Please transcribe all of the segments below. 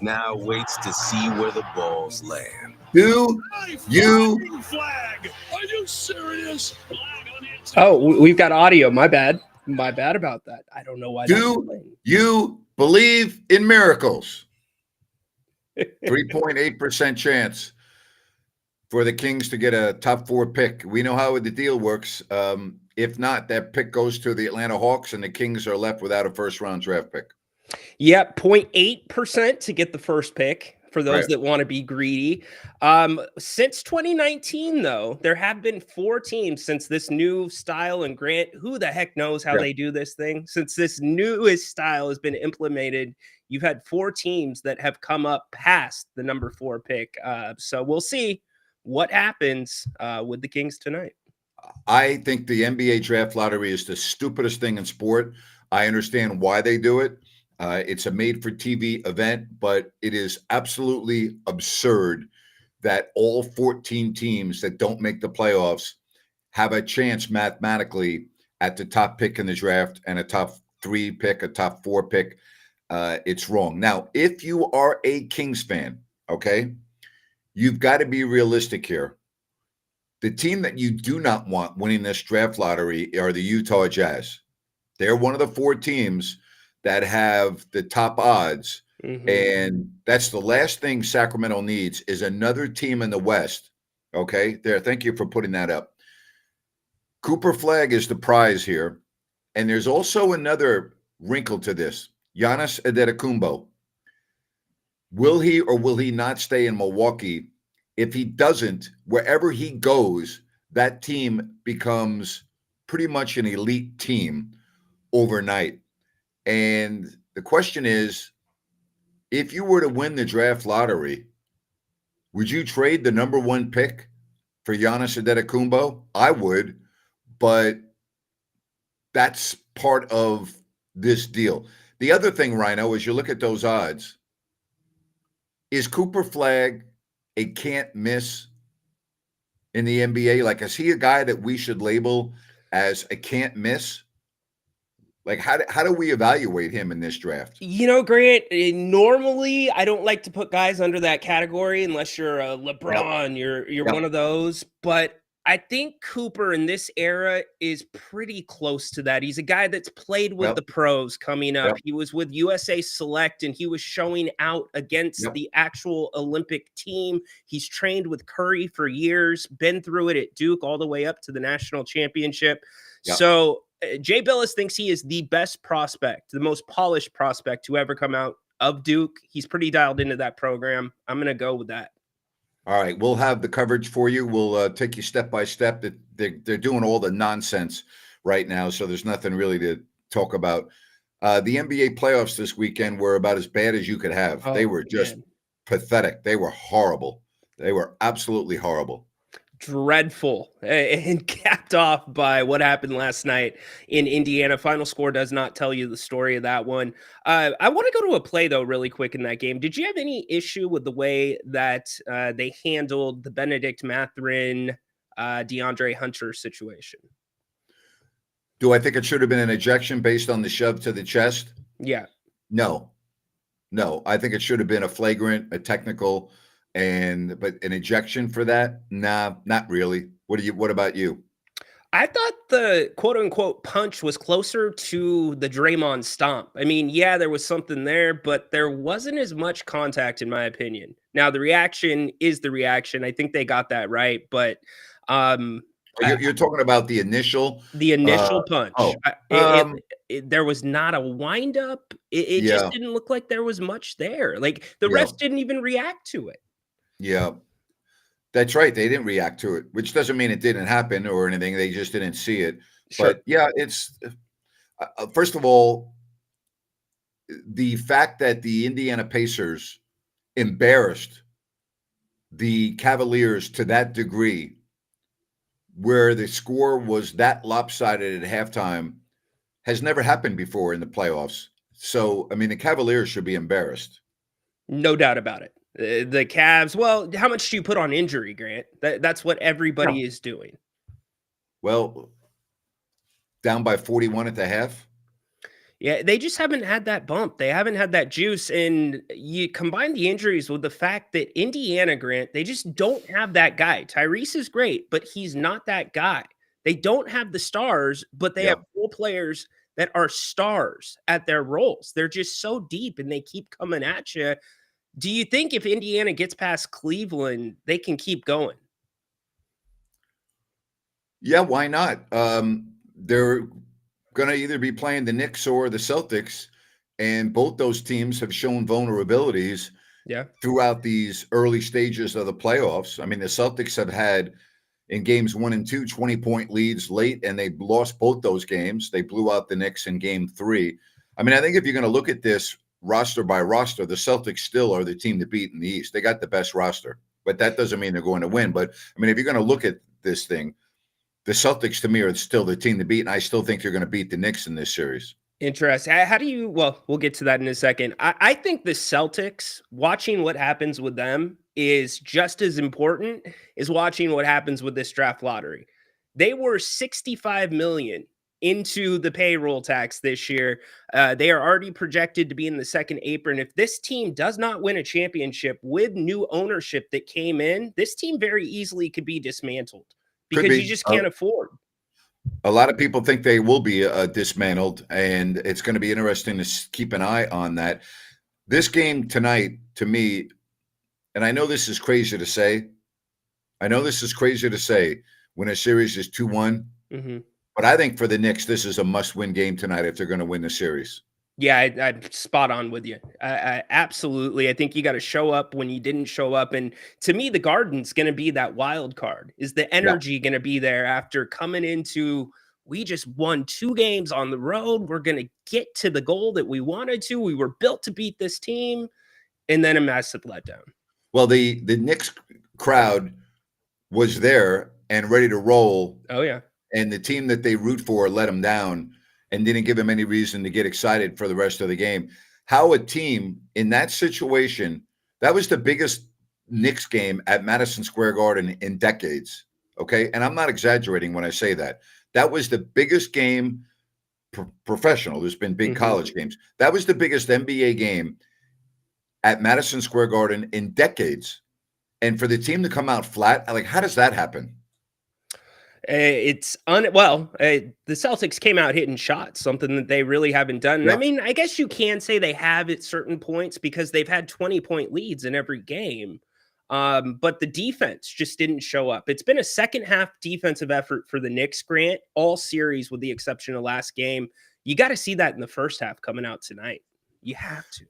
now waits to see where the balls land. Do you flag? Are you serious? Oh, we've got audio. My bad. My bad about that. I don't know why that's do playing. you believe in miracles? 3.8% chance for the Kings to get a top 4 pick. We know how the deal works. If not, that pick goes to the Atlanta Hawks, and the Kings are left without a first-round draft pick. Yep, 0.8% to get the first pick for those Right. that want to be greedy. Since 2019, though, there have been 4 teams since this new style, and Grant, who the heck knows how they do this thing? Since this newest style has been implemented, you've had 4 teams that have come up past the number 4 pick. So we'll see what happens with the Kings tonight. I think the NBA draft lottery is the stupidest thing in sport. I understand why they do it. It's a made-for-TV event, but it is absolutely absurd that all 14 teams that don't make the playoffs have a chance mathematically at the top pick in the draft and a top 3 pick, a top 4 pick. It's wrong. Now, if you are a Kings fan, okay, you've got to be realistic here. The team that you do not want winning this draft lottery are the Utah Jazz. They're one of the 4 teams that have the top odds. Mm-hmm. And that's the last thing Sacramento needs is another team in the West. Okay, there. Thank you for putting that up. Cooper Flag is the prize here. And there's also another wrinkle to this. Giannis Antetokounmpo. Will he or will he not stay in Milwaukee? If he doesn't, wherever he goes, that team becomes pretty much an elite team overnight. And the question is, if you were to win the draft lottery, would you trade the number 1 pick for Giannis Antetokounmpo? I would, but that's part of this deal. The other thing, Ryno, is you look at those odds. Is Cooper Flag a can't miss in the NBA? Like, is he a guy that we should label as a can't miss? Like, how do we evaluate him in this draft? You know, Grant, normally I don't like to put guys under that category unless you're a LeBron, you're one of those. But I think Cooper in this era is pretty close to that. He's a guy that's played with the pros coming up. He was with USA Select, and he was showing out against the actual Olympic team. He's trained with Curry for years, been through it at Duke all the way up to the national championship. So Jay Billis thinks he is the best prospect, the most polished prospect to ever come out of Duke. He's pretty dialed into that program. I'm going to go with that. All right. We'll have the coverage for you. We'll take you step by step. They're doing all the nonsense right now, so there's nothing really to talk about. The NBA playoffs this weekend were about as bad as you could have. They were just pathetic. They were horrible. They were absolutely horrible. Dreadful, and capped off by what happened last night in Indiana. Final score does not tell you the story of that one. I want to go to a play, though, really quick in that game. Did you have any issue with the way that they handled the Benedict Mathurin, DeAndre Hunter situation? Do I think it should have been an ejection based on the shove to the chest? Yeah. No. I think it should have been a flagrant, a technical. But an ejection for that? Nah, not really. What about you? I thought the quote unquote punch was closer to the Draymond stomp. I mean, yeah, there was something there, but there wasn't as much contact in my opinion. Now the reaction is the reaction. I think they got that right, but you're talking about the initial punch. There was not a wind up. It just didn't look like there was much there. Like the refs didn't even react to it. Yeah, that's right. They didn't react to it, which doesn't mean it didn't happen or anything. They just didn't see it. Sure. But yeah, it's first of all, the fact that the Indiana Pacers embarrassed the Cavaliers to that degree, where the score was that lopsided at halftime, has never happened before in the playoffs. So, I mean, the Cavaliers should be embarrassed. No doubt about it. The Cavs, well, how much do you put on injury, Grant? That's what everybody is doing. Well, down by 41 at the half. Yeah, they just haven't had that bump. They haven't had that juice. And you combine the injuries with the fact that Indiana, Grant, they just don't have that guy. Tyrese is great, but he's not that guy. They don't have the stars, but they have Yep. role players that are stars at their roles. They're just so deep and they keep coming at you. Do you think if Indiana gets past Cleveland, they can keep going? Yeah, why not? They're going to either be playing the Knicks or the Celtics, and both those teams have shown vulnerabilities Yeah. throughout these early stages of the playoffs. I mean, the Celtics have had in games 1 and 2 20-point leads late, and they lost both those games. They blew out the Knicks in game 3. I mean, I think if you're going to look at this roster by roster, the Celtics still are the team to beat in the East. They got the best roster, but that doesn't mean they're going to win. But I mean, if you're going to look at this thing, the Celtics to me are still the team to beat, and I still think they're going to beat the Knicks in this series. Interesting. How do you, well, we'll get to that in a second. I think the Celtics, watching what happens with them is just as important as watching what happens with this draft lottery. They were 65 million into the payroll tax this year. They are already projected to be in the second apron. If this team does not win a championship with new ownership that came in, this team very easily could be dismantled because you just can't afford. A lot of people think they will be dismantled, and it's going to be interesting to keep an eye on that. This game tonight, to me, and I know this is crazy to say. I know this is crazy to say when a series is 2-1, but I think for the Knicks, this is a must-win game tonight if they're going to win the series. Yeah, I'm spot on with you. I absolutely. I think you got to show up when you didn't show up. And to me, the Garden's going to be that wild card. Is the energy going to be there after coming into, we just won 2 games on the road. We're going to get to the goal that we wanted to. We were built to beat this team. And then a massive letdown. Well, the Knicks crowd was there and ready to roll. Oh, yeah. And the team that they root for let them down and didn't give them any reason to get excited for the rest of the game. How a team in that situation, that was the biggest Knicks game at Madison Square Garden in decades, okay? And I'm not exaggerating when I say that. That was the biggest game professional. There's been big college games. That was the biggest NBA game at Madison Square Garden in decades. And for the team to come out flat, like, how does that happen? The Celtics came out hitting shots, something that they really haven't done. Yeah. I mean, I guess you can say they have at certain points because they've had 20-point leads in every game. But the defense just didn't show up. It's been a second half defensive effort for the Knicks, Grant, all series with the exception of last game. You got to see that in the first half coming out tonight. You have to.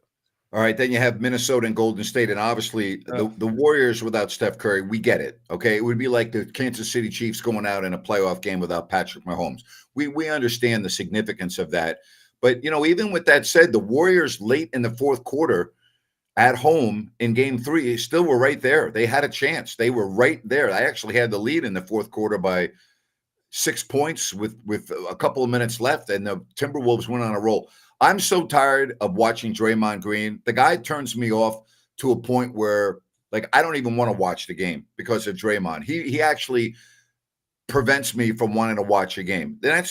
All right, then you have Minnesota and Golden State, and obviously the Warriors without Steph Curry, we get it, okay? It would be like the Kansas City Chiefs going out in a playoff game without Patrick Mahomes. We understand the significance of that. But, even with that said, the Warriors late in the fourth quarter at home in game 3 still were right there. They had a chance. They were right there. I actually had the lead in the fourth quarter by 6 points with a couple of minutes left, and the Timberwolves went on a roll. I'm so tired of watching Draymond Green. The guy turns me off to a point where, like, I don't even want to watch the game because of Draymond. He actually prevents me from wanting to watch a game. And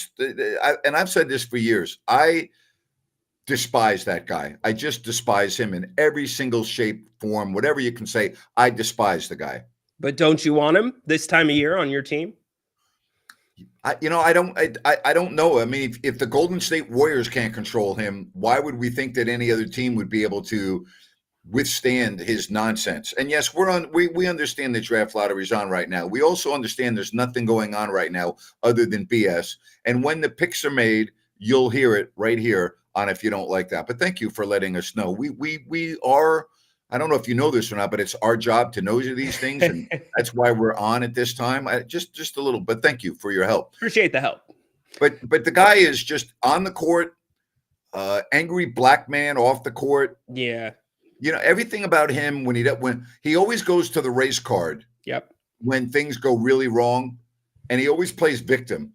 I've said this for years. I despise that guy. I just despise him in every single shape, form, whatever you can say. I despise the guy. But don't you want him this time of year on your team? I don't know. I mean, if the Golden State Warriors can't control him, why would we think that any other team would be able to withstand his nonsense? And yes, we understand the draft lottery is on right now. We also understand there's nothing going on right now other than BS. And when the picks are made, you'll hear it right here on If You Don't Like That. But thank you for letting us know. We are, I don't know if you know this or not, but it's our job to know these things, and that's why we're on at this time. Just a little, but thank you for your help. Appreciate the help. But the guy is just on the court, angry black man off the court. Yeah, everything about him when he always goes to the race card. Yep. When things go really wrong, and he always plays victim.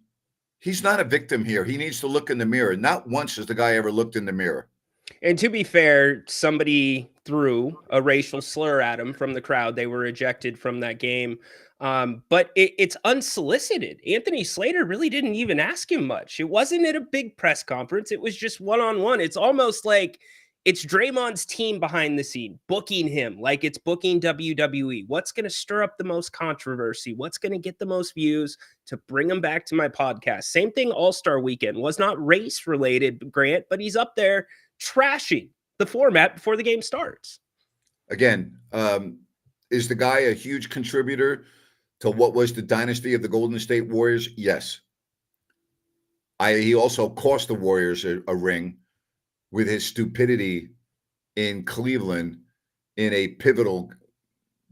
He's not a victim here. He needs to look in the mirror. Not once has the guy ever looked in the mirror. And to be fair, somebody threw a racial slur at him from the crowd. They were ejected from that game. But it's unsolicited. Anthony Slater really didn't even ask him much. It wasn't at a big press conference. It was just one-on-one. It's almost like it's Draymond's team behind the scene, booking him like it's booking WWE. What's going to stir up the most controversy? What's going to get the most views to bring him back to my podcast? Same thing All-Star Weekend. Was not race-related, Grant, but he's up there trashing the format before the game starts. Again, is the guy a huge contributor to what was the dynasty of the Golden State Warriors? Yes. He also cost the Warriors a ring with his stupidity in Cleveland in a pivotal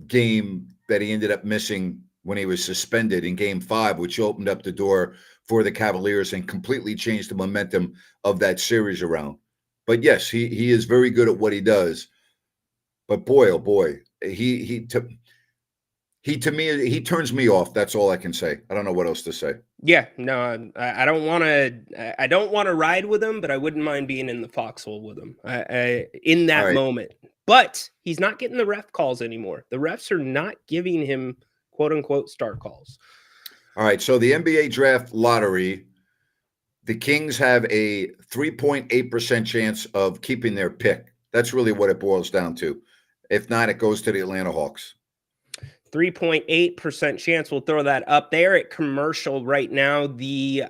game that he ended up missing when he was suspended in Game 5, which opened up the door for the Cavaliers and completely changed the momentum of that series around. But yes, he is very good at what he does. But boy, oh boy, he to me, he turns me off. That's all I can say. I don't know what else to say. Yeah, no, I don't want to. I don't want to ride with him, but I wouldn't mind being in the foxhole with him in that moment. But he's not getting the ref calls anymore. The refs are not giving him "quote unquote" star calls. All right. So the NBA draft lottery, the Kings have a 3.8% chance of keeping their pick. That's really what it boils down to. If not, it goes to the Atlanta Hawks. 3.8% chance. We'll throw that up there at commercial right now. The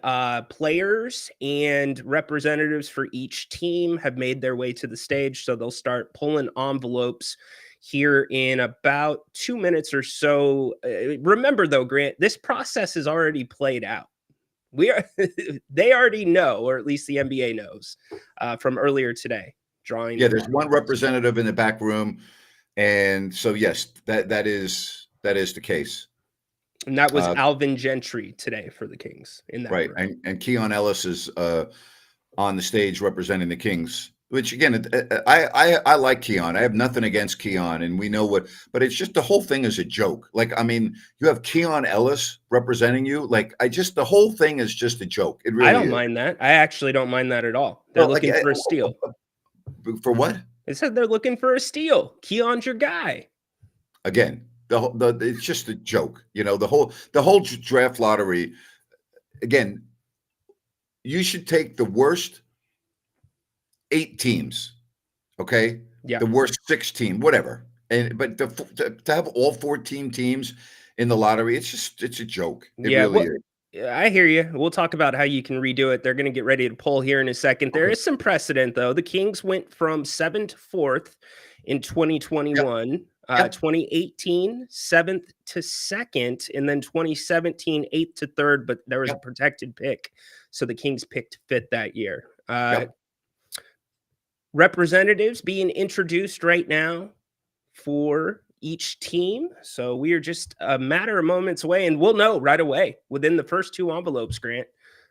players and representatives for each team have made their way to the stage, so they'll start pulling envelopes here in about 2 minutes or so. Remember, though, Grant, this process is already played out. They already know, or at least the NBA knows from earlier today. Drawing. Yeah, there's one representative in the back room, and so yes, that is the case. And that was Alvin Gentry today for the Kings in that right. room. And Keon Ellis is on the stage representing the Kings, which again, I like Keon. I have nothing against Keon, and we know what, but it's just the whole thing is a joke. Like, I mean, you have Keon Ellis representing you. Like, the whole thing is just a joke. It really I don't mind that. I actually don't mind that at all. They're looking for a steal. For what? They said they're looking for a steal. Keon's your guy. Again, it's just a joke. You know, the whole draft lottery. Again, you should take the worst 8 teams, okay? Yeah. The worst 16, whatever. But to have all 14 teams in the lottery, it's a joke. It really is. I hear you. We'll talk about how you can redo it. They're going to get ready to pull here in a second. There is some precedent, though. The Kings went from 7th to 4th in 2021. Yep. 2018, 7th to 2nd, and then 2017, 8th to 3rd, but there was a protected pick. So the Kings picked 5th that year. Representatives being introduced right now for each team. So we are just a matter of moments away, and we'll know right away within the first 2 envelopes, Grant.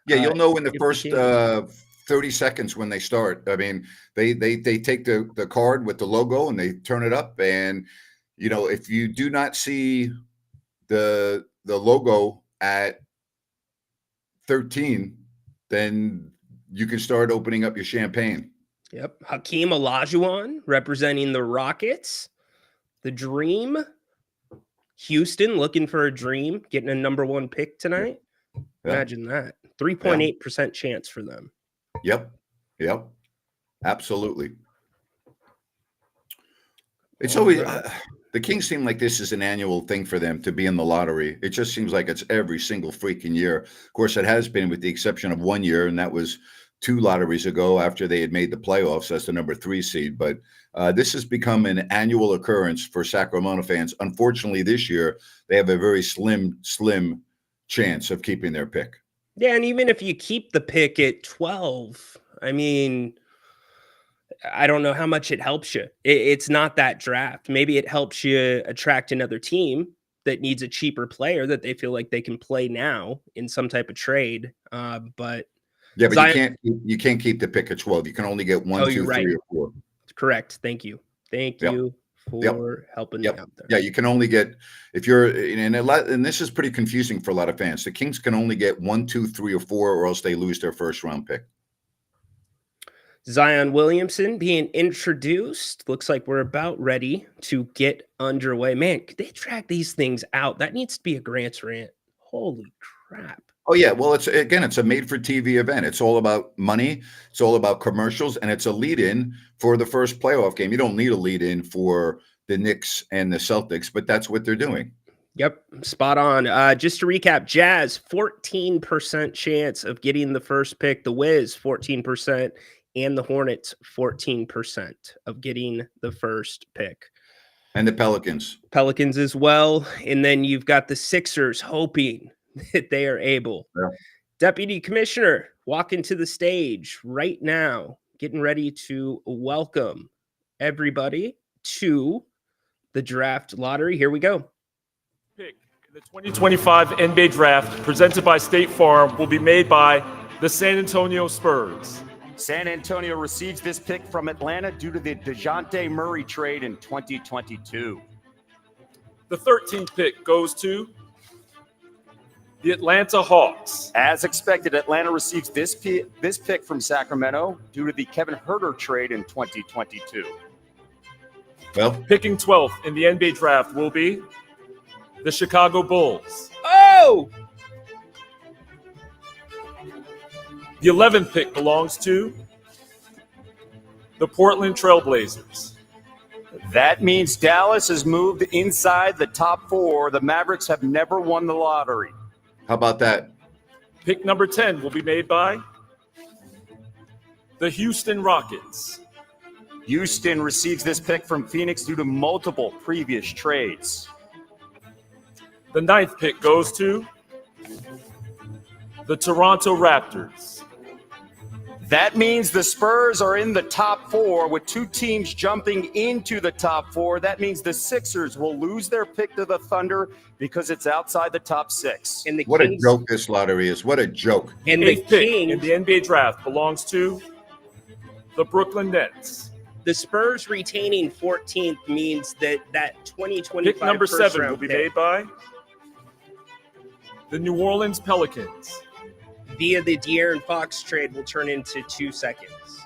Yeah, you'll know in the first 30 seconds when they start. I mean, they take the card with the logo and they turn it up, and you know, if you do not see the logo at 13, then you can start opening up your champagne. Yep. Hakeem Olajuwon representing the Rockets. The Dream. Houston looking for a dream, getting a number 1 pick tonight. Yeah. Imagine that. 3.8% chance for them. Yep. Absolutely. It's always the Kings seem like this is an annual thing for them to be in the lottery. It just seems like it's every single freaking year. Of course, it has been with the exception of 1 year, and that was 2 lotteries ago after they had made the playoffs as the number 3 seed. But this has become an annual occurrence for Sacramento fans. Unfortunately, this year, they have a very slim chance of keeping their pick. Yeah, and even if you keep the pick at 12, I mean, I don't know how much it helps you. It's not that draft. Maybe it helps you attract another team that needs a cheaper player that they feel like they can play now in some type of trade. But you can't keep the pick at 12. You can only get 1, 2, 3, or 4. Correct. Thank you for helping me out there. Yeah, you can only get, if you're and this is pretty confusing for a lot of fans. The Kings can only get 1, 2, 3, or 4, or else they lose their first round pick. Zion Williamson being introduced. Looks like we're about ready to get underway. Man, could they track these things out? That needs to be a Grant's rant. Holy crap. Oh yeah, well, it's a made-for-TV event. It's all about money. It's all about commercials, and it's a lead-in for the first playoff game. You don't need a lead-in for the Knicks and the Celtics, but that's what they're doing. Yep, spot on. Just to recap, Jazz 14% chance of getting the first pick. The Wiz 14%, and the Hornets 14% of getting the first pick. And the Pelicans as well, and then you've got the Sixers hoping that they are able. Yeah. Deputy Commissioner walking to the stage right now, getting ready to welcome everybody to the draft lottery. Here we go. Pick in the 2025 NBA Draft presented by State Farm will be made by the San Antonio Spurs. San Antonio receives this pick from Atlanta due to the DeJounte Murray trade in 2022. The 13th pick goes to the Atlanta Hawks. As expected, Atlanta receives this pick from Sacramento due to the Kevin Huerter trade in 2022. Well, Picking 12th in the NBA Draft will be the Chicago Bulls. Oh! The 11th pick belongs to the Portland Trailblazers. That means Dallas has moved inside the top 4. The Mavericks have never won the lottery. how about that? Pick number 10 will be made by the Houston Rockets. Houston receives this pick from Phoenix due to multiple previous trades. The 9th pick goes to the Toronto Raptors. That means the Spurs are in the top 4 with 2 teams jumping into the top 4. That means the Sixers will lose their pick to the Thunder because it's outside the top 6. And the What Kings, a joke this lottery is. What a joke. And the 8th pick in Kings, the NBA Draft belongs to the Brooklyn Nets. the Spurs retaining 14th means that 2025 Pick number first 7 round will be pick made by the New Orleans Pelicans. via the De'Aaron Fox trade will turn into 2 seconds.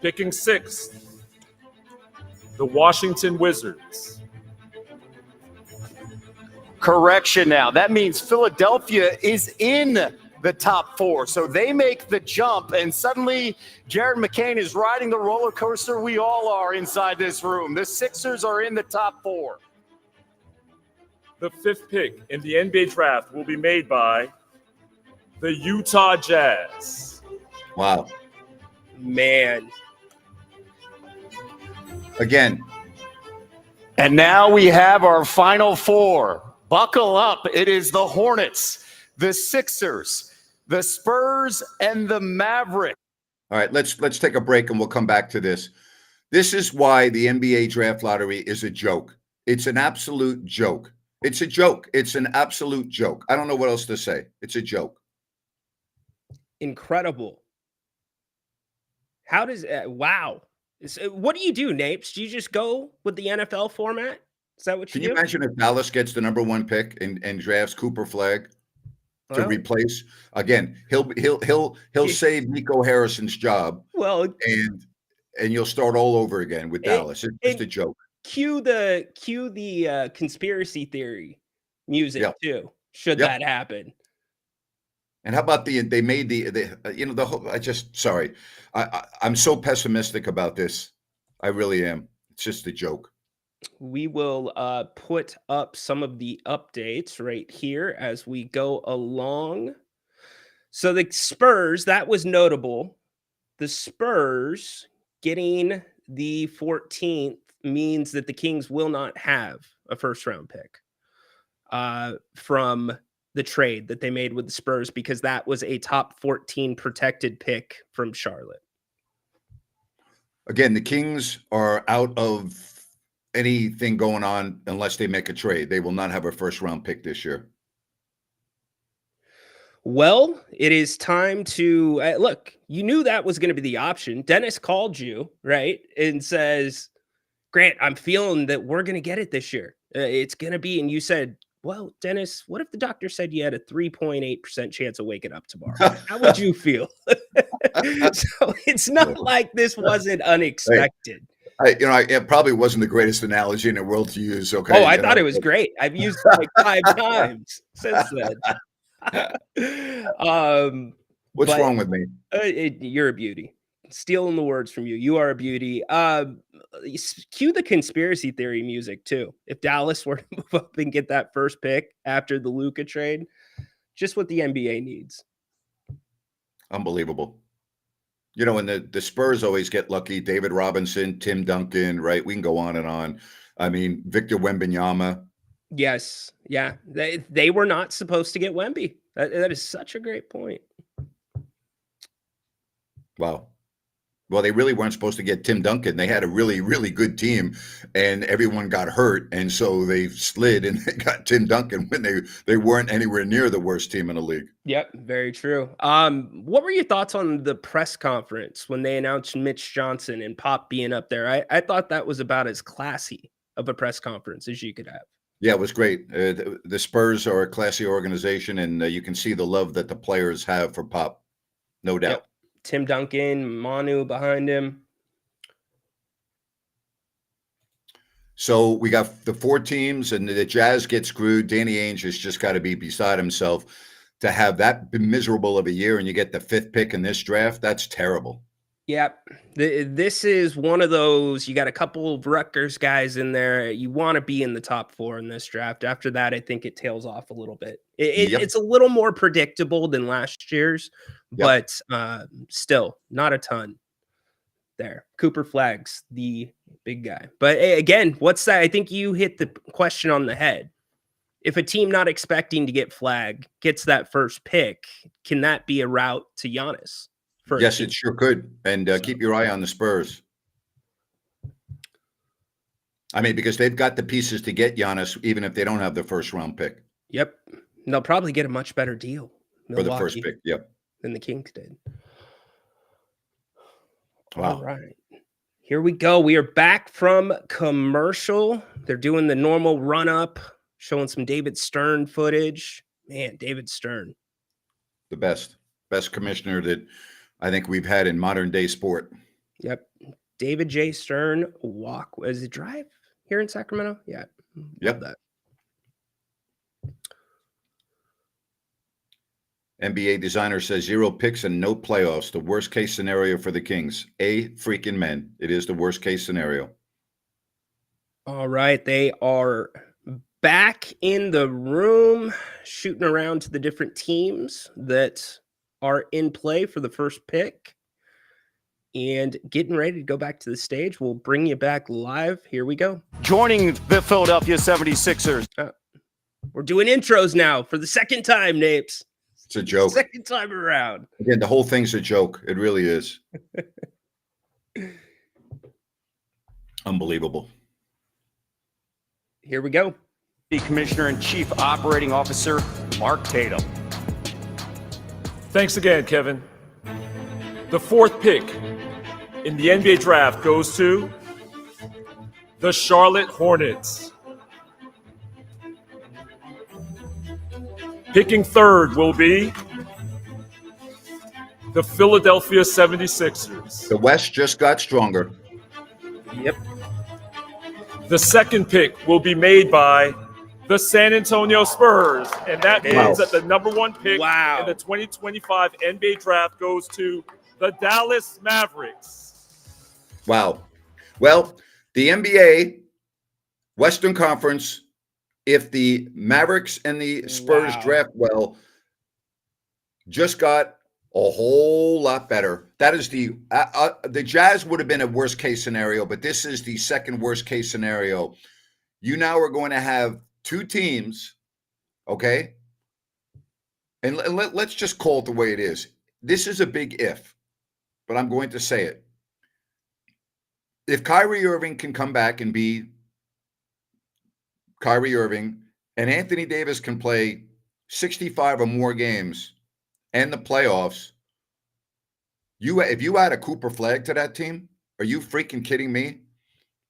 Picking 6th, the Washington Wizards. Correction now. That means Philadelphia is in the top 4. So they make the jump, and suddenly Jared McCain is riding the roller coaster we all are inside this room. The Sixers are in the top 4. The 5th pick in the NBA Draft will be made by the Utah Jazz. Wow. Man, Again, And now we have our final 4. Buckle up. It is the Hornets, the Sixers, the Spurs, and the Mavericks. all right, let's take a break and we'll come back to this. This is why the NBA draft lottery is a joke. It's an absolute joke. It's a joke. It's an absolute joke. I don't know what else to say. It's a joke. incredible. How does wow? What do you do, Napes? Do you just go with the NFL format? Is that what you Can do? you imagine if Dallas gets the number 1 pick and drafts Cooper Flagg to Well- replace? Again, he'll save Nico Harrison's job, Well, and you'll start all over again with Dallas. It's just a joke. cue the conspiracy theory music Yeah. too. Should Yep. that happen? And how about they made the whole, I'm so pessimistic about this. I really am. It's just a joke. We will put up some of the updates right here as we go along. So the Spurs, that was notable. The Spurs getting the 14th means that the Kings will not have a first round pick from the trade that they made with the Spurs, because that was a top 14 protected pick from Charlotte. Again, the Kings are out of anything going on unless they make a trade. They will not have a first round pick this year. Well, it is time to look. You knew that was going to be the option. Dennis called you, right, and says, Grant, I'm feeling that we're going to get it this year. It's going to be, and you said, well, Dennis, what if the doctor said you had a 3.8% chance of waking up tomorrow? How would you feel? So it's not like this wasn't unexpected. It probably wasn't the greatest analogy in the world to use. Okay. Oh, I thought it was great. I've used it like 5 times since then. What's but, wrong with me? You're a beauty. Stealing the words from you. You are a beauty. Cue the conspiracy theory music too. If Dallas were to move up and get that first pick after the Luka trade, just what the NBA needs. Unbelievable. And the Spurs always get lucky. David Robinson, Tim Duncan, right? We can go on and on. I mean, Victor Wembanyama. Yes. Yeah. They were not supposed to get Wemby. That is such a great point. Wow. Well, they really weren't supposed to get Tim Duncan. They had a really, really good team, and everyone got hurt, and so they slid and they got Tim Duncan when they weren't anywhere near the worst team in the league. Yep, very true. What were your thoughts on the press conference when they announced Mitch Johnson and Pop being up there? I thought that was about as classy of a press conference as you could have. Yeah, it was great. The Spurs are a classy organization, and you can see the love that the players have for Pop, no doubt. Yep. Tim Duncan, Manu behind him. So we got the 4 teams, and the Jazz get screwed. Danny Ainge has just got to be beside himself to have that miserable of a year, and you get the 5th pick in this draft. That's terrible. Yep. This is one of those, you got a couple of Rutgers guys in there. You want to be in the top 4 in this draft. After that, I think it tails off a little bit. It's a little more predictable than last year's, but still not a ton there. Cooper Flagg's the big guy. But again, what's that? I think you hit the question on the head. If a team not expecting to get Flagg gets that first pick, can that be a route to Giannis? Yes, it sure could. And keep your eye on the Spurs. I mean, because they've got the pieces to get Giannis, even if they don't have the first round pick. Yep. And they'll probably get a much better deal for the first pick. Yep. Than the Kings did. Wow. All right. Here we go. We are back from commercial. They're doing the normal run up, showing some David Stern footage. Man, David Stern. The best commissioner that I think we've had in modern day sport. Yep. David J. Stern walk. Is it drive here in Sacramento? Yeah. Yep. That. NBA designer says 0 picks and no playoffs. The worst case scenario for the Kings. Freaking men. It is the worst case scenario. All right. They are back in the room, shooting around to the different teams that are in play for the first pick and getting ready to go back to the stage. We'll bring you back live. Here we go. Joining the Philadelphia 76ers. We're doing intros now for the second time, Napes. It's a joke. Second time around. Again, the whole thing's a joke. It really is. Unbelievable. Here we go. The Commissioner and Chief Operating Officer, Mark Tatum. Thanks again, Kevin. The 4th pick in the NBA draft goes to the Charlotte Hornets. Picking 3rd will be the Philadelphia 76ers. The West just got stronger. Yep. The 2nd pick will be made by the San Antonio Spurs, and that means that the number 1 pick in the 2025 NBA draft goes to the Dallas Mavericks. Wow. Well, the NBA Western Conference, if the Mavericks and the Spurs draft well, just got a whole lot better. That is the Jazz would have been a worst case scenario, but this is the second worst case scenario. You now are going to have 2 teams, okay? And let's just call it the way it is. This is a big if, but I'm going to say it. If Kyrie Irving can come back and be Kyrie Irving, and Anthony Davis can play 65 or more games and the playoffs, if you add a Cooper Flag to that team, are you freaking kidding me?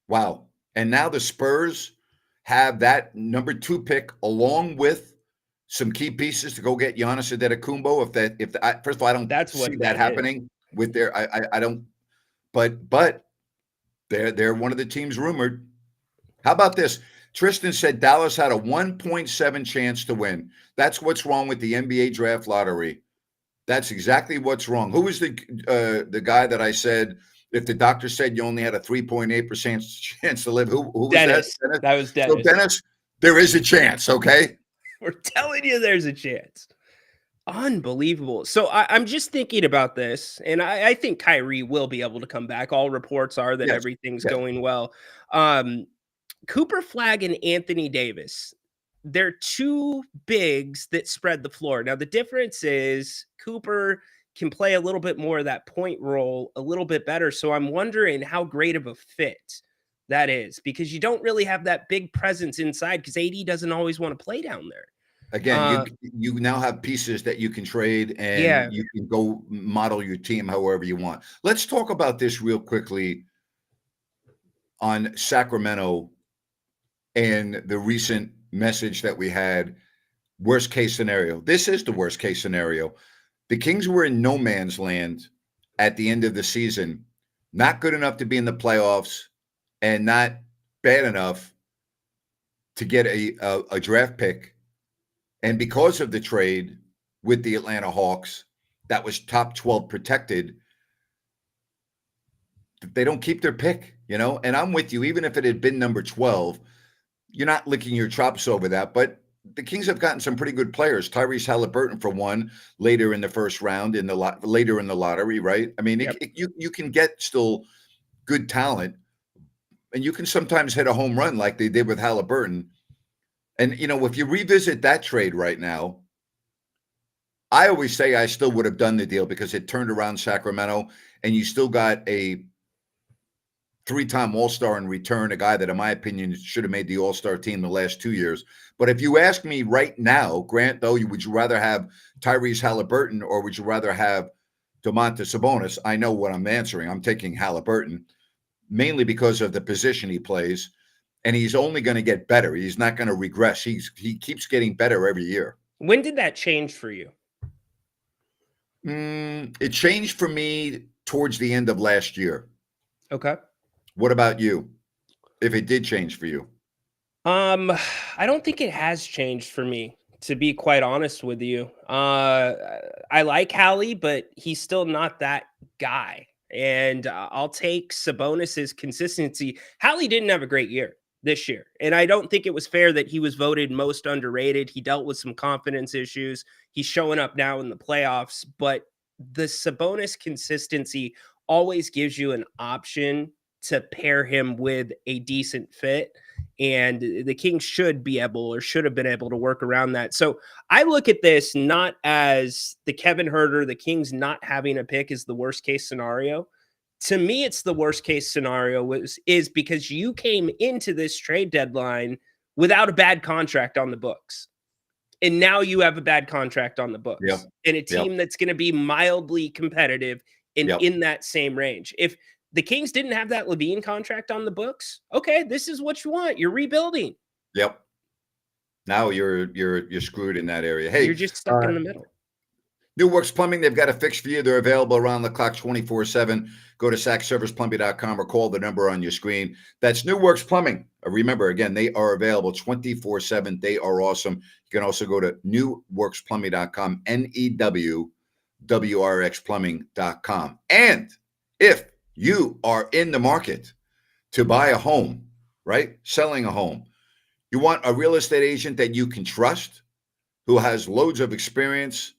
Wow. And now the Spurs have that number 2 pick along with some key pieces to go get Giannis Antetokounmpo. First of all, I don't see that happening. with their. I don't. But they're one of the teams rumored. How about this? Tristan said Dallas had a 1.7 chance to win. That's what's wrong with the NBA draft lottery. That's exactly what's wrong. Who was the guy that I said if the doctor said you only had a 3.8% chance to live? Who was Dennis. that? Dennis? That was Dennis. So Dennis, there is a chance, okay? We're telling you there's a chance. Unbelievable. So I'm just thinking about this, and I think Kyrie will be able to come back. All reports are that everything's going well. Cooper Flag and Anthony Davis, they're two bigs that spread the floor. Now, the difference is Cooper can play a little bit more of that point role a little bit better. So I'm wondering how great of a fit that is, because you don't really have that big presence inside because AD doesn't always want to play down there. Again, you now have pieces that you can trade and you can go model your team however you want. Let's talk about this real quickly on Sacramento and the recent message that we had. Worst case scenario. This is the worst case scenario. The Kings were in no man's land at the end of the season, not good enough to be in the playoffs and not bad enough to get a draft pick. And because of the trade with the Atlanta Hawks, that was top 12 protected, they don't keep their pick, And I'm with you, even if it had been number 12, you're not licking your chops over that. But the Kings have gotten some pretty good players. Tyrese Halliburton, for one, later in the first round, later in the lottery, right? I mean, you can get still good talent, and you can sometimes hit a home run like they did with Halliburton. And, if you revisit that trade right now, I always say I still would have done the deal because it turned around Sacramento, and you still got a 3-time All-Star in return, a guy that, in my opinion, should have made the All-Star team the last 2 years. But if you ask me right now, Grant, though, would you rather have Tyrese Halliburton or would you rather have Domantas Sabonis? I know what I'm answering. I'm taking Halliburton, mainly because of the position he plays. And he's only going to get better. He's not going to regress. He keeps getting better every year. When did that change for you? It changed for me towards the end of last year. Okay. What about you? If it did change for you? I don't think it has changed for me, to be quite honest with you. I like Hallie, but he's still not that guy. And I'll take Sabonis's consistency. Hallie didn't have a great year this year, and I don't think it was fair that he was voted most underrated. He dealt with some confidence issues. He's showing up now in the playoffs, but the Sabonis consistency always gives you an option to pair him with a decent fit, and the Kings should have been able to work around that. So I look at this not as the Kevin Huerter, the Kings not having a pick is the worst case scenario. To me, it's the worst case scenario is because you came into this trade deadline without a bad contract on the books. And now you have a bad contract on the books and a team that's going to be mildly competitive in that same range. If the Kings didn't have that Levine contract on the books, okay, this is what you want. You're rebuilding. Yep. Now you're screwed in that area. Hey, you're just stuck in the middle. New Works Plumbing, they've got a fix for you. They're available around the clock 24/7. Go to sackserviceplumbing.com or call the number on your screen. That's New Works Plumbing. Remember, again, they are available 24/7. They are awesome. You can also go to newworksplumbing.com, NEWWRXplumbing.com. And if you are in the market to buy a home, right? Selling a home, you want a real estate agent that you can trust, who has loads of experience.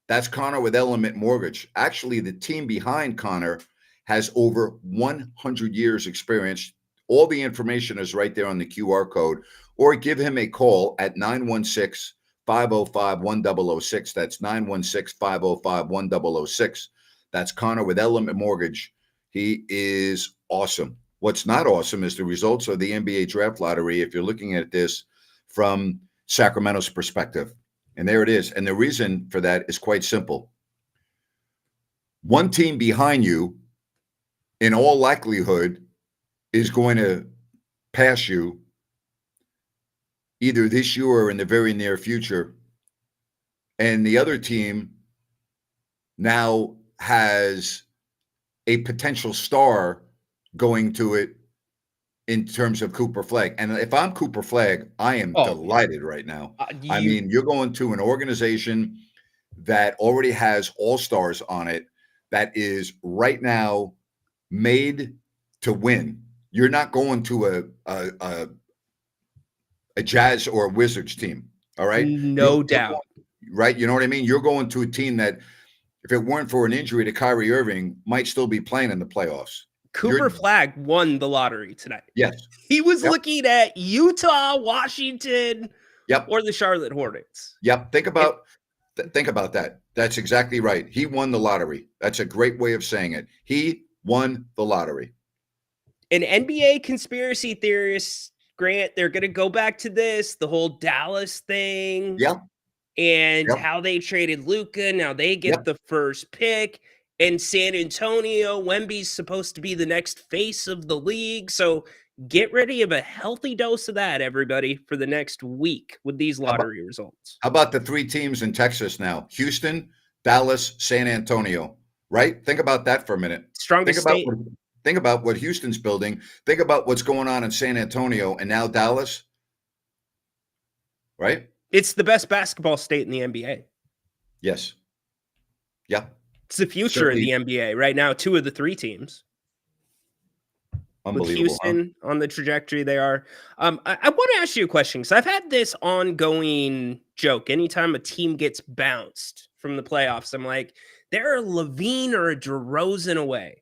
That's Connor with Element Mortgage. Actually, the team behind Connor has over 100 years experience. All the information is right there on the QR code, or give him a call at 916-505-1006. That's 916-505-1006. That's Connor with Element Mortgage. He is awesome. What's not awesome is the results of the NBA draft lottery, if you're looking at this from Sacramento's perspective. And there it is. And the reason for that is quite simple. One team behind you, in all likelihood, is going to pass you either this year or in the very near future. And the other team now has a potential star going to it in terms of Cooper Flag. And if I'm Cooper Flag, I am delighted right now. I mean, you're going to an organization that already has all-stars on it, that is right now made to win. You're not going to a Jazz or a Wizards team, all right? No doubt. Right? You know what I mean? You're going to a team that, if it weren't for an injury to Kyrie Irving, might still be playing in the playoffs. Cooper Flag won the lottery tonight. Yes. He was looking at Utah, Washington, or the Charlotte Hornets. Yep. Think about that. That's exactly right. He won the lottery. That's a great way of saying it. He won the lottery. An NBA conspiracy theorist, Grant, they're going to go back to this, the whole Dallas thing. Yeah. And how they traded Luka. Now they get the first pick. And San Antonio, Wemby's supposed to be the next face of the league. So get ready of a healthy dose of that, everybody, for the next week with these lottery results. How about the 3 teams in Texas now? Houston, Dallas, San Antonio, right? Think about that for a minute. Strongest state. Think about what Houston's building. Think about what's going on in San Antonio and now Dallas, right? It's the best basketball state in the NBA. Yes. Yeah. It's the future in the NBA right now. 2 of the 3 teams. Unbelievable. With Houston on the trajectory they are. I want to ask you a question because I've had this ongoing joke. Anytime a team gets bounced from the playoffs, I'm like, they're a Levine or a DeRozan away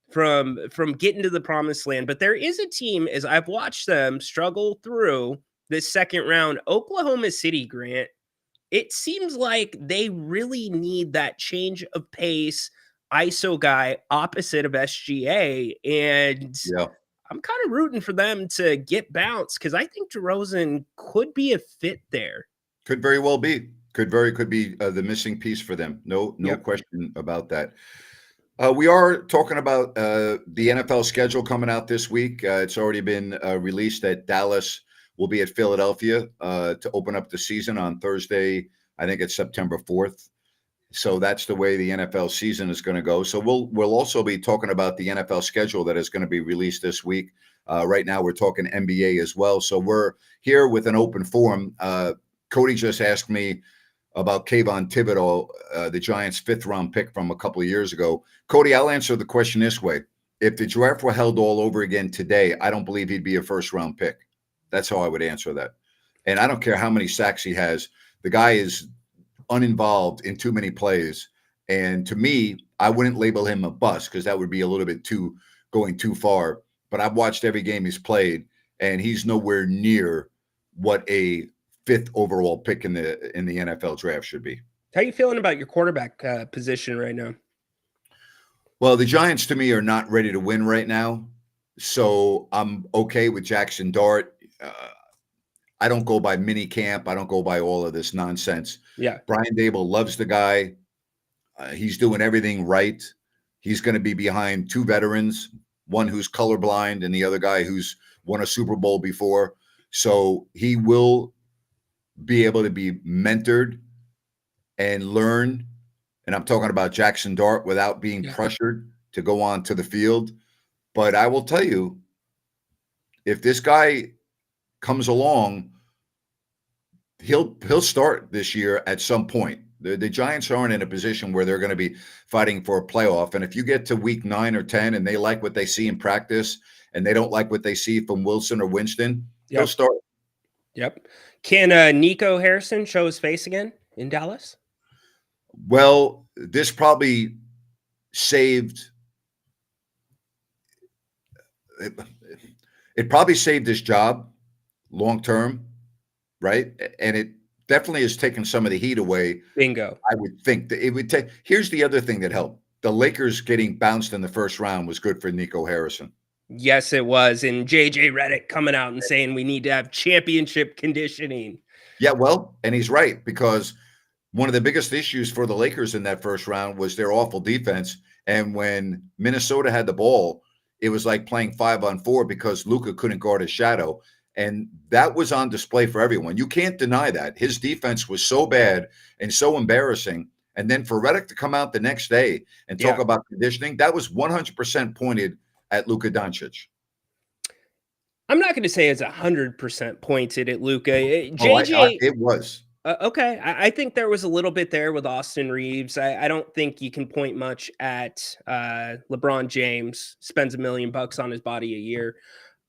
from getting to the promised land. But there is a team, as I've watched them struggle through this second round, Oklahoma City, Grant. It seems like they really need that change of pace ISO guy opposite of SGA. And I'm kind of rooting for them to get bounced because I think DeRozan could be a fit there. Could very well be. Could be the missing piece for them. No question about that. We are talking about the NFL schedule coming out this week. It's already been released that Dallas will be at Philadelphia to open up the season on Thursday. I think it's September 4th. So that's the way the NFL season is going to go. So we'll also be talking about the NFL schedule that is going to be released this week. Right now, we're talking NBA as well. So we're here with an open forum. Cody just asked me about Kayvon Thibodeau, the Giants' 5th-round pick from a couple of years ago. Cody, I'll answer the question this way. If the draft were held all over again today, I don't believe he'd be a first-round pick. That's how I would answer that. And I don't care how many sacks he has. The guy is uninvolved in too many plays. And to me, I wouldn't label him a bust because that would be a little bit going too far. But I've watched every game he's played, and he's nowhere near what a 5th overall pick in the NFL draft should be. How are you feeling about your quarterback position right now? Well, the Giants to me are not ready to win right now. So I'm okay with Jackson Dart. I don't go by mini camp. I don't go by all of this nonsense. Yeah. Brian Dable loves the guy. He's doing everything right. He's going to be behind 2 veterans, one who's colorblind and the other guy who's won a Super Bowl before. So he will be able to be mentored and learn. And I'm talking about Jackson Dart without being pressured to go on to the field. But I will tell you, if this guy comes along, he'll start this year at some point. The Giants aren't in a position where they're going to be fighting for a playoff. And if you get to week 9 or 10 and they like what they see in practice and they don't like what they see from Wilson or Winston, he'll start. Yep. Can Nico Harrison show his face again in Dallas? Well, this probably saved it probably saved his job long term, right? And it definitely has taken some of the heat away. Bingo. I would think that it would take. Here's the other thing that helped. The Lakers getting bounced in the first round was good for Nico Harrison. Yes, it was. And JJ Redick coming out and saying we need to have championship conditioning. Yeah, well, and he's right, because one of the biggest issues for the Lakers in that first round was their awful defense. And when Minnesota had the ball, it was like playing 5-on-4 because Luka couldn't guard his shadow. And that was on display for everyone. You can't deny that. His defense was so bad and so embarrassing. And then for Redick to come out the next day and talk about conditioning, that was 100% pointed at Luka Doncic. I'm not going to say it's 100% pointed at Luka. JJ, it was. Okay. I think there was a little bit there with Austin Reeves. I don't think you can point much at LeBron James spends $1 million on his body a year.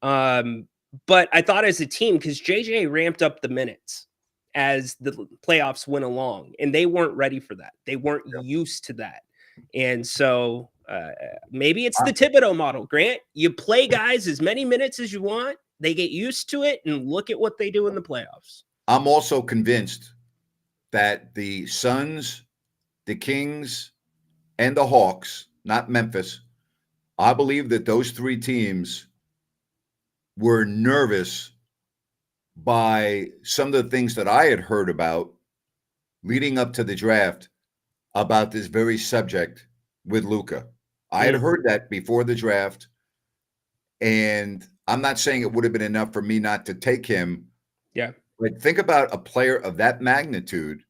But I thought as a team, because JJ ramped up the minutes as the playoffs went along, and they weren't ready for that. They weren't used to that. And so maybe it's the Thibodeau model, Grant. You play guys as many minutes as you want. They get used to it, and look at what they do in the playoffs. I'm also convinced that the Suns, the Kings, and the Hawks, not Memphis, I believe that those three teams were nervous by some of the things that I had heard about leading up to the draft about this very subject with Luka. I had heard that before the draft, and I'm not saying it would have been enough for me not to take him. Yeah. But think about a player of that magnitude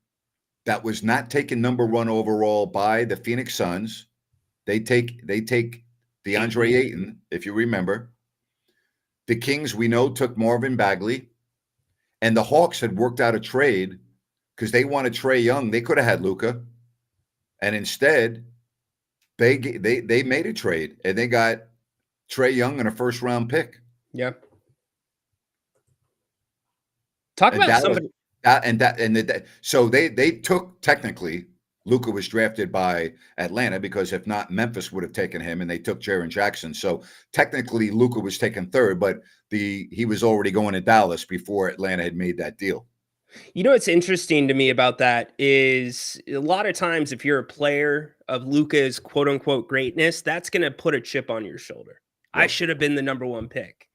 that was not taken number 1 overall by the Phoenix Suns. They take DeAndre Ayton, if you remember. The Kings, we know, took Marvin Bagley, and the Hawks had worked out a trade because they wanted Trae Young. They could have had Luka, and instead, they made a trade and they got Trae Young and a first-round pick. Yeah. Talk about somebody. So they took, technically, Luka was drafted by Atlanta, because if not, Memphis would have taken him, and they took Jaren Jackson. So technically, Luka was taken third, but he was already going to Dallas before Atlanta had made that deal. You know what's interesting to me about that is a lot of times if you're a player of Luka's quote unquote greatness, that's going to put a chip on your shoulder. Yep. I should have been the number 1 pick.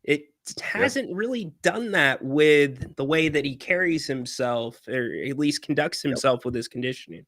It hasn't really done that with the way that he carries himself, or at least conducts himself with his conditioning.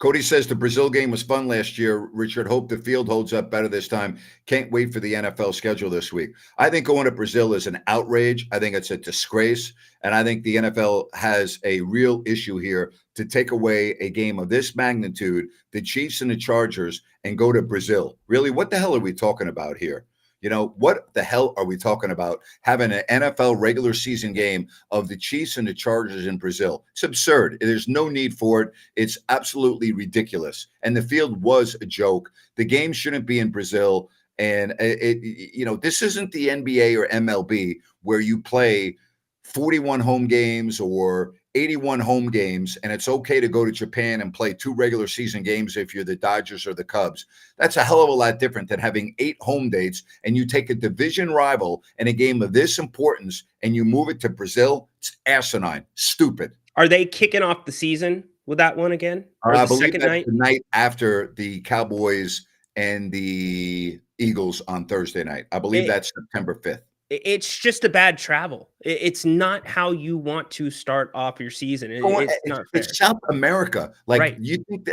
Cody says the Brazil game was fun last year. Richard, hope the field holds up better this time. Can't wait for the NFL schedule this week. I think going to Brazil is an outrage. I think it's a disgrace. And I think the NFL has a real issue here to take away a game of this magnitude, the Chiefs and the Chargers, and go to Brazil. Really, what the hell are we talking about here? You know, what the hell are we talking about having an NFL regular season game of the Chiefs and the Chargers in Brazil? It's absurd. There's no need for it. It's absolutely ridiculous. And the field was a joke. The game shouldn't be in Brazil. And, this isn't the NBA or MLB where you play 41 home games or 81 home games, and it's okay to go to Japan and play 2 regular season games if you're the Dodgers or the Cubs. That's a hell of a lot different than having 8 home dates, and you take a division rival in a game of this importance and you move it to Brazil. It's asinine, stupid. Are they kicking off the season with that one again? I believe that's the night after the Cowboys and the Eagles on Thursday night. I believe that's September 5th. It's just a bad travel. It's not how you want to start off your season. It's not fair. It's South America. Like, you think,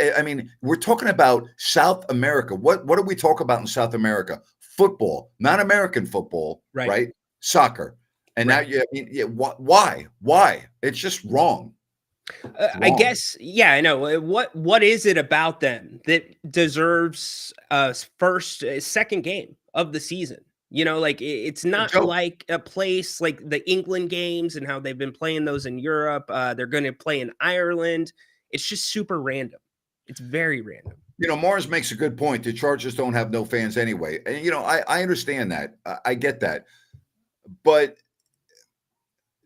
we're talking about South America. What do we talk about in South America? Football, not American football, right? Soccer. And now why? It's just wrong. I guess, I know. What is it about them that deserves second game of the season? You know, like, it's not like a place like the England games and how they've been playing those in Europe. They're going to play in Ireland. It's just super random. It's very random. Mars makes a good point. The Chargers don't have no fans anyway. And, I understand that. I get that. But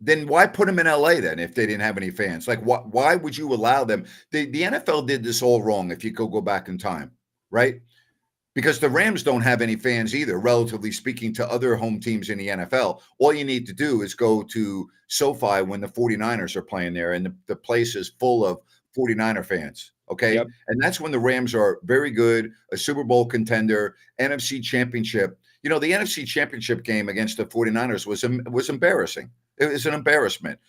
then why put them in LA then if they didn't have any fans? Like, why would you allow them? The NFL did this all wrong if you could go back in time, right? Because the Rams don't have any fans either, relatively speaking, to other home teams in the NFL. All you need to do is go to SoFi when the 49ers are playing there, and the place is full of 49er fans, okay? Yep. And that's when the Rams are very good, a Super Bowl contender, NFC Championship. The NFC Championship game against the 49ers was embarrassing. It was an embarrassment.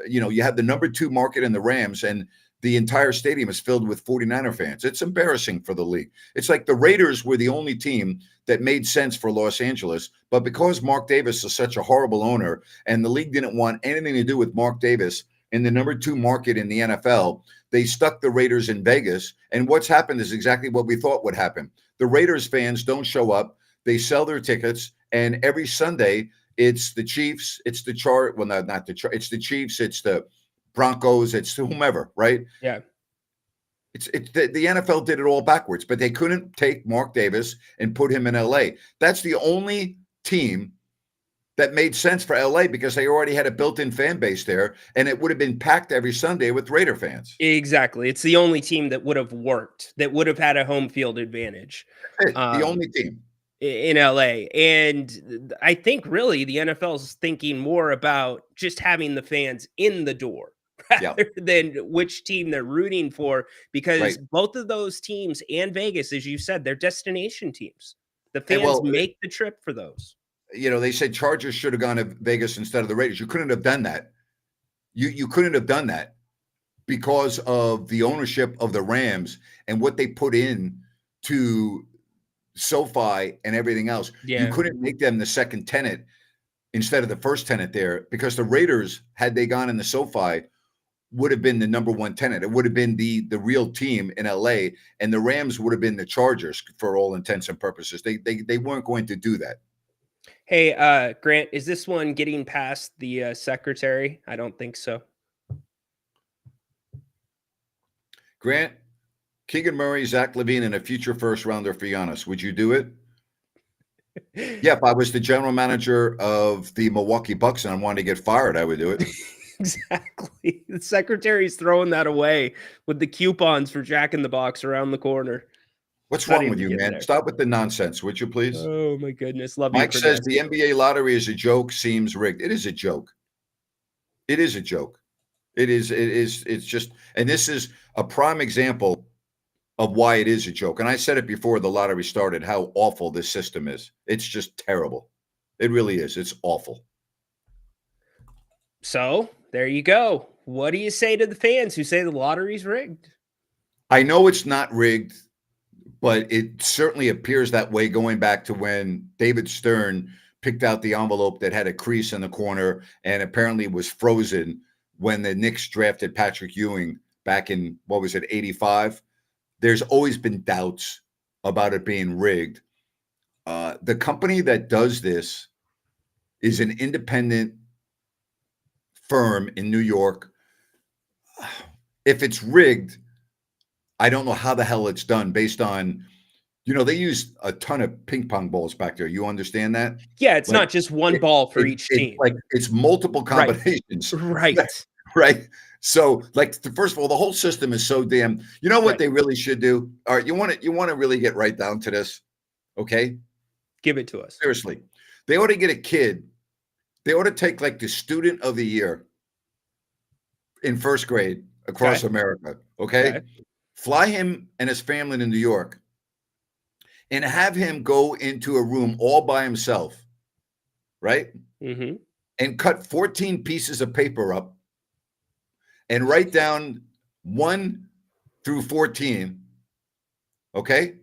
You have the number 2 market in the Rams, and the entire stadium is filled with 49er fans. It's embarrassing for the league. It's like the Raiders were the only team that made sense for Los Angeles, but because Mark Davis is such a horrible owner and the league didn't want anything to do with Mark Davis in the number 2 market in the NFL. They stuck the Raiders in Vegas. And what's happened is exactly what we thought would happen. The Raiders fans don't show up. They sell their tickets. And every Sunday, it's the Chiefs, it's the it's the Chiefs, it's the Broncos, it's whomever, right? Yeah. The NFL did it all backwards, but they couldn't take Mark Davis and put him in LA. That's the only team that made sense for LA because they already had a built-in fan base there, and it would have been packed every Sunday with Raider fans. Exactly. It's the only team that would have worked, that would have had a home field advantage. The only team in LA. And I think really the NFL is thinking more about just having the fans in the door rather than which team they're rooting for, because both of those teams and Vegas, as you said, they're destination teams. The fans make the trip for those. They said Chargers should have gone to Vegas instead of the Raiders. You couldn't have done that. You couldn't have done that because of the ownership of the Rams and what they put in to SoFi and everything else. Yeah. You couldn't make them the second tenant instead of the first tenant there, because the Raiders, had they gone in the SoFi, would have been the number 1 tenant. It would have been the real team in LA, and the Rams would have been the Chargers for all intents and purposes. They weren't going to do that. Hey, Grant, is this one getting past the secretary? I don't think so. Grant, Keegan Murray, Zach LaVine, and a future first rounder for Giannis. Would you do it? Yeah, if I was the general manager of the Milwaukee Bucks and I wanted to get fired, I would do it. Exactly. The secretary's throwing that away with the coupons for Jack in the Box around the corner. What's wrong with you, man? Stop with the nonsense, would you please? Oh, my goodness. Love Mike you. says the NBA lottery is a joke, seems rigged. It is a joke. It is a joke. It's just, and this is a prime example of why it is a joke. And I said it before the lottery started, how awful this system is. It's just terrible. It really is. It's awful. So there you go. What do you say to the fans who say the lottery's rigged? I know it's not rigged, but it certainly appears that way going back to when David Stern picked out the envelope that had a crease in the corner and apparently was frozen when the Knicks drafted Patrick Ewing back in, 85? There's always been doubts about it being rigged. The company that does this is an independent firm in New York. If it's rigged, I don't know how the hell it's done based on, they use a ton of ping pong balls back there. You understand that? Yeah, it's not just one ball for each team. It's multiple combinations. Right. Right. So, first of all, the whole system is so damn. You know what they really should do? All right, you want to really get right down to this, okay? Give it to us. Seriously, they ought to get a kid. They ought to take the student of the year in first grade across America, okay? Fly him and his family to New York and have him go into a room all by himself, right? Mm-hmm. And cut 14 pieces of paper up and write down 1 through 14, okay?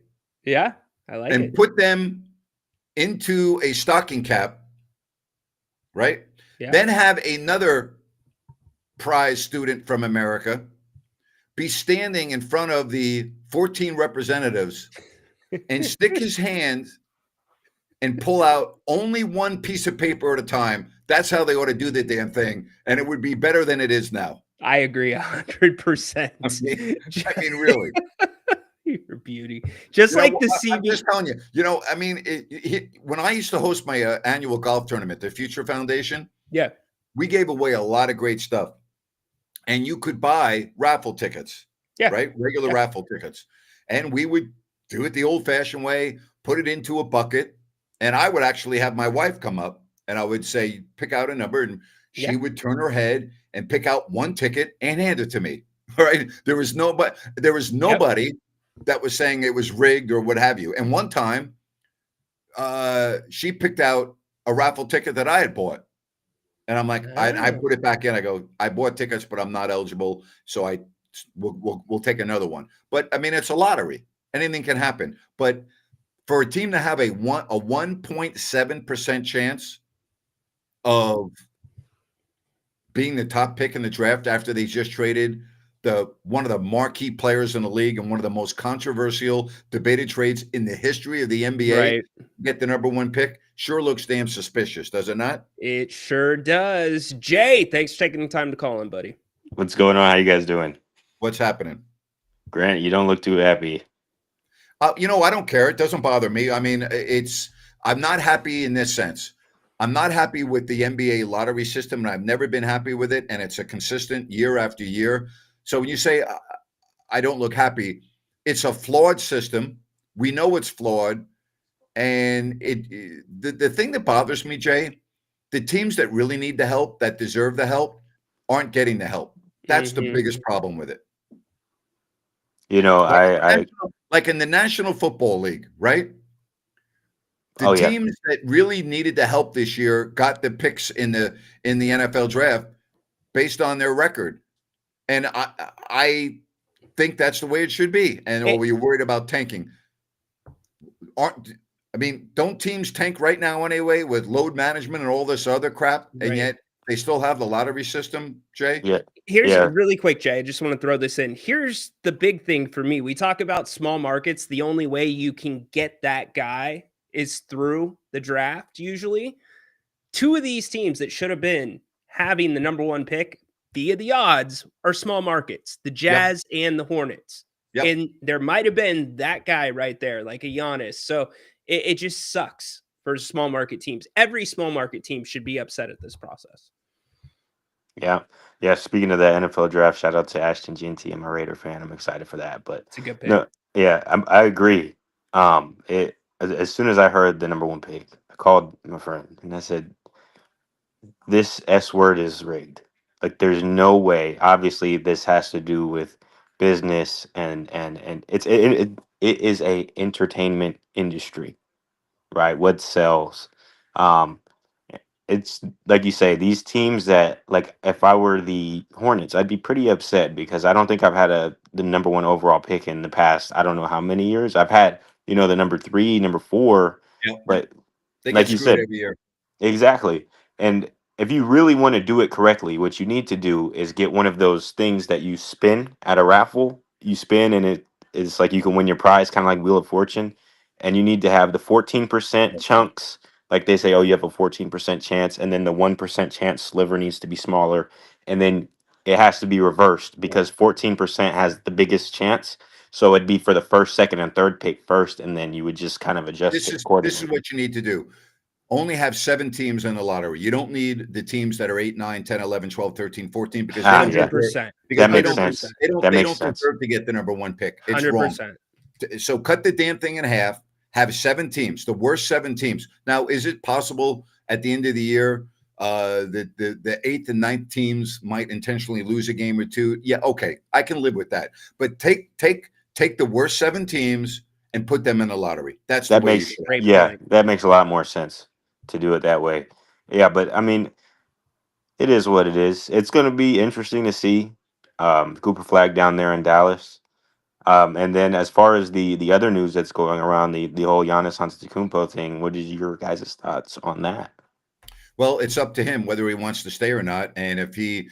Yeah, I like it. And put them into a stocking cap, right? Yeah. Then have another prize student from America be standing in front of the 14 representatives and stick his hand and pull out only 1 piece of paper at a time. That's how they ought to do the damn thing. And it would be better than it is now. I agree 100%. I mean, really. You're a beauty. Just like the CB. I'm just telling you, when I used to host my annual golf tournament, the Future Foundation, we gave away a lot of great stuff. And you could buy raffle tickets, right? Regular raffle tickets. And we would do it the old-fashioned way, put it into a bucket, and I would actually have my wife come up, and I would say, pick out a number, and she would turn her head and pick out 1 ticket and hand it to me. All right. There was nobody that was saying it was rigged or what have you. And one time, she picked out a raffle ticket that I had bought. And I'm like, I put it back in. I go, I bought tickets, but I'm not eligible. So we'll take another one. But I mean, it's a lottery. Anything can happen. But for a team to have a 1.7% chance of being the top pick in the draft after they just traded one of the marquee players in the league and one of the most controversial debated trades in the history of the NBA, Right. get the number 1 pick, sure looks damn suspicious, does it not? It sure does. Jay, thanks for taking the time to call in, buddy. What's going on? How you guys doing? What's happening? Grant, you don't look too happy. I don't care. It doesn't bother me. I mean, I'm not happy in this sense. I'm not happy with the NBA lottery system, and I've never been happy with it. And it's a consistent year after year. So when you say I don't look happy, it's a flawed system. We know it's flawed. And the thing that bothers me, Jay, the teams that really need the help, that deserve the help, aren't getting the help. That's the biggest problem with it. Like in the National Football League, right? The teams that really needed the help this year got the picks in the NFL draft based on their record. And I think that's the way it should be. And are you worried about tanking? Don't teams tank right now anyway with load management and all this other crap? And yet they still have the lottery system, Jay? Yeah. Here's really quick, Jay. I just want to throw this in. Here's the big thing for me. We talk about small markets. The only way you can get that guy is through the draft, usually. 2 of these teams that should have been having the number 1 pick via the odds are small markets, the Jazz and the Hornets. Yep. And there might have been that guy right there, like a Giannis. So it just sucks for small market teams. Every small market team should be upset at this process. Yeah. Yeah. Speaking of the NFL draft, shout out to Ashton Ginty. I'm a Raider fan. I'm excited for that. But it's a good pick. No, yeah, I agree. As soon as I heard the number 1 pick, I called my friend and I said, this S word is rigged. Like, there's no way. Obviously, this has to do with business and it is a entertainment industry, right? What sells? It's like you say, these teams that, like, if I were the Hornets, I'd be pretty upset because I don't think I've had the number 1 overall pick in the past. I don't know how many years I've had. The number 3, number 4, but they like get you screwed said, every year. Exactly. And if you really want to do it correctly, what you need to do is get one of those things that you spin at a raffle. You spin and it's like you can win your prize, kind of like Wheel of Fortune. And you need to have the 14% chunks. Like they say, oh, you have a 14% chance. And then the 1% chance sliver needs to be smaller. And then it has to be reversed because 14% has the biggest chance. So it'd be for the first, second, and third pick first. And then you would just kind of adjust it accordingly. This is what you need to do. Only have 7 teams in the lottery. You don't need the teams that are 8, 9, 10, 11, 12, 13, 14 because they don't that makes sense. They don't deserve to get the number 1 pick. It's 100%. wrong. So cut the damn thing in half. Have 7 teams, the worst 7 teams. Now, is it possible at the end of the year the 8th and 9th teams might intentionally lose a game or 2? Yeah, okay, I can live with that. But take the worst 7 teams and put them in the lottery. That makes that makes a lot more sense to do it that way. Yeah, but I mean, it is what it is. It's going to be interesting to see Cooper Flag down there in Dallas. And then as far as the other news that's going around, the whole Giannis Antetokounmpo thing, what is your guys' thoughts on that? Well, it's up to him whether he wants to stay or not. And if he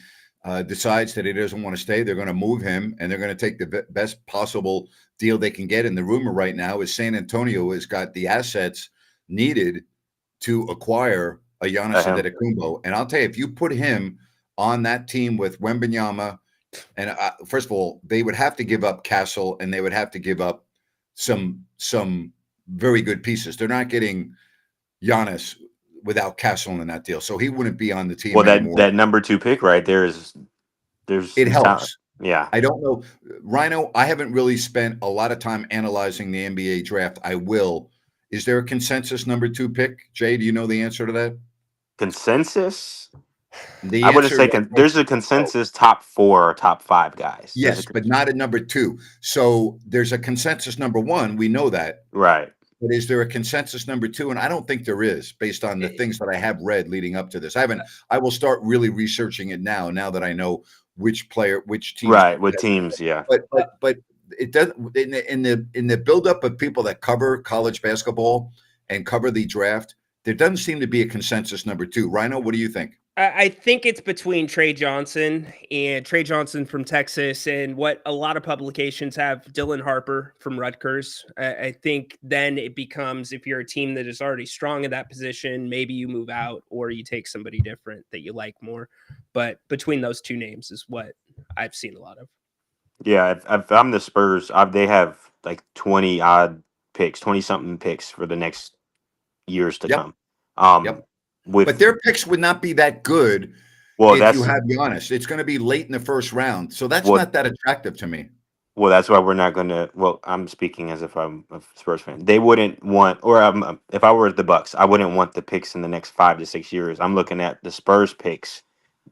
decides that he doesn't want to stay, they're going to move him and they're going to take the best possible deal they can get. And the rumor right now is San Antonio has got the assets needed to acquire a Giannis Antetokounmpo. And I'll tell you, if you put him on that team with Wembanyama, and first of all, they would have to give up Castle and they would have to give up some very good pieces. They're not getting Giannis without Castle in that deal, so he wouldn't be on the team. Well, anymore. that number 2 pick right there it helps. Yeah, I don't know, Ryno. I haven't really spent a lot of time analyzing the NBA draft. I will. Is there a consensus number 2 pick, Jay? Do you know the answer to that? Consensus? I would say there's a consensus top 4 or top 5 guys. Yes, but not at number 2. So there's a consensus number 1. We know that. Right. But is there a consensus number 2? And I don't think there is, based on the things that I have read leading up to this. I will start really researching it now that I know which team. Right, with teams, yeah. But it does in the buildup of people that cover college basketball and cover the draft, there doesn't seem to be a consensus number 2. Ryno, what do you think? I think it's between Trey Johnson from Texas and what a lot of publications have Dylan Harper from Rutgers. I think then it becomes, if you're a team that is already strong in that position, maybe you move out or you take somebody different that you like more. But between those two names is what I've seen a lot of. Yeah, if I'm the Spurs, they have like 20 odd picks, 20 something picks for the next years to Yep. come. Yep. With But their picks would not be that good if you that's have Giannis. It's going to be late in the first round. So that's well, not that attractive to me. well, that's why we're not going to. Well, I'm speaking as if I'm a Spurs fan. They wouldn't want, or if I were the Bucks, I wouldn't want the picks in the next 5 to 6 years. I'm looking at the Spurs picks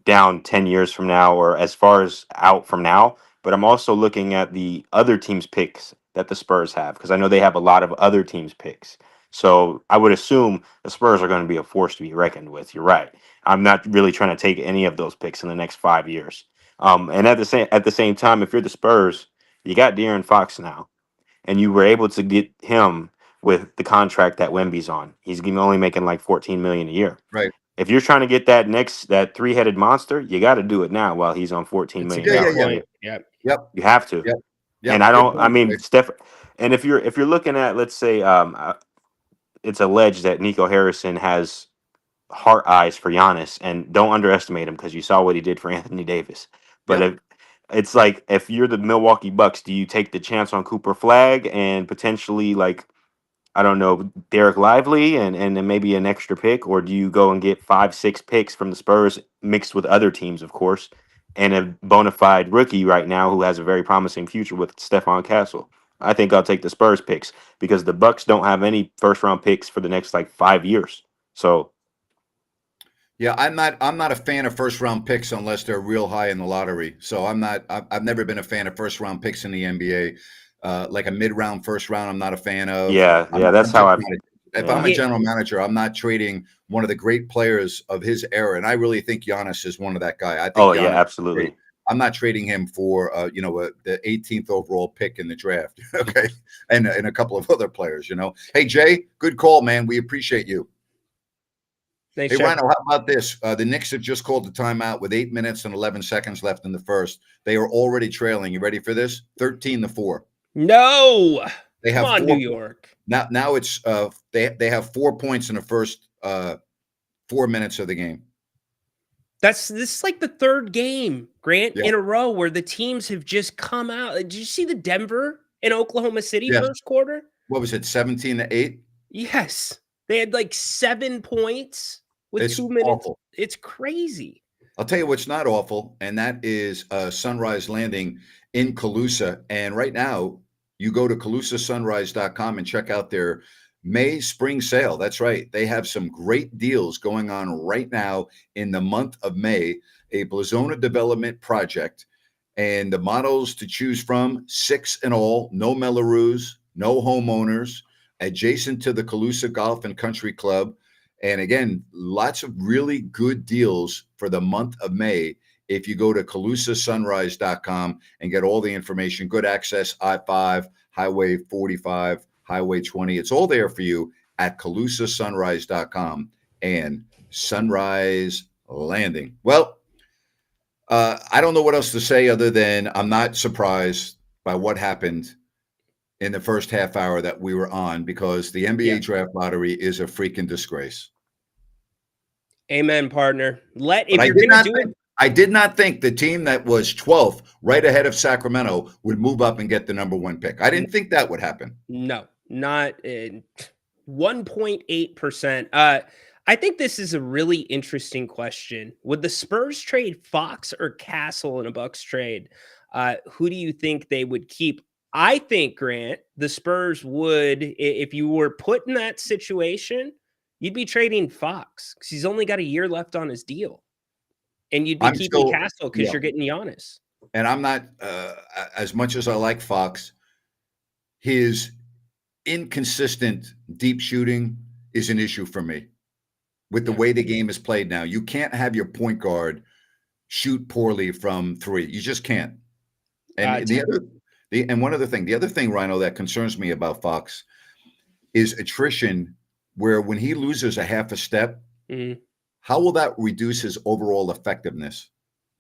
down 10 years from now or as far as out from now. But I'm also looking at the other teams' picks that the Spurs have because I know they have a lot of other teams' picks. So I would assume the Spurs are going to be a force to be reckoned with. You're right. I'm not really trying to take any of those picks in the next 5 years. And at the same time, if you're the Spurs, you got De'Aaron Fox now, and you were able to get him with the contract that Wemby's on. He's only making like 14 million a year. Right. If you're trying to get that three-headed monster, you got to do it now while he's on 14 It's a million. good point. Yep. Yep. You have to. Yep. Yep. And I Good don't. I point, mean, Greg. Steph. And if you're looking at, let's say, it's alleged that Nico Harrison has heart eyes for Giannis, and don't underestimate him because you saw what he did for Anthony Davis. But Yep. it's like if you're the Milwaukee Bucks, do you take the chance on Cooper Flag and potentially like I don't know, Derek Lively and then maybe an extra pick, or do you go and get 5, 6 picks from the Spurs mixed with other teams, of course, and a bona fide rookie right now who has a very promising future with Stephon Castle? I think I'll take the Spurs picks because the Bucks don't have any first round picks for the next like 5 years. So Yeah, I'm not a fan of first round picks unless they're real high in the lottery. So I've never been a fan of first round picks in the NBA. Like a mid round, first round, I'm not a fan of. yeah, that's how I. If I'm a general manager, I'm not trading one of the great players of his era, and I really think Giannis is one of that guy. I think. Oh Giannis yeah, absolutely. I'm not trading him for the 18th overall pick in the draft. Okay, and a couple of other players. Hey Jay, good call, man. We appreciate you. Thanks, Hey, Jack. Ryno, how about this? The Knicks have just called the timeout with 8 minutes and 11 seconds left in the first. They are already trailing. You ready for this? 13-4. No. They have Come on, New York. Now it's they have 4 points in the first 4 minutes of the game. This is like the third game, Grant, Yeah. in a row where the teams have just come out. Did you see the Denver and Oklahoma City Yes. first quarter? What was it? 17-8. Yes. They had like 7 points with It's 2 minutes. awful. It's crazy. I'll tell you what's not awful, and that is Sunrise Landing in Calusa. And right now, you go to CalusaSunrise.com and check out their May spring sale. That's right. They have some great deals going on right now in the month of May, a Blazona development project. And the models to choose from, 6 in all, no Mellorews, no homeowners, adjacent to the Calusa Golf and Country Club. And again, lots of really good deals for the month of May if you go to CalusaSunrise.com and get all the information. Good access, I-5, Highway 45, Highway 20. It's all there for you at CalusaSunrise.com and Sunrise Landing. Well, I don't know what else to say other than I'm not surprised by what happened in the first half hour that we were on because the NBA draft lottery is a freaking disgrace. Amen, partner. I did not think the team that was 12th, right ahead of Sacramento, would move up and get the number 1 pick. I didn't think that would happen. No, not 1.8%. I think this is a really interesting question. Would the Spurs trade Fox or Castle in a Bucks trade? Who do you think they would keep? I think, Grant, the Spurs would, if you were put in that situation, you'd be trading Fox because he's only got a year left on his deal. And you'd be keeping Castle because you're getting Giannis. And I'm not, as much as I like Fox, his inconsistent deep shooting is an issue for me with the way the game is played now. You can't have your point guard shoot poorly from 3. You just can't. And one other thing, the other thing, Ryno, that concerns me about Fox is attrition, where when he loses a half a step, how will that reduce his overall effectiveness?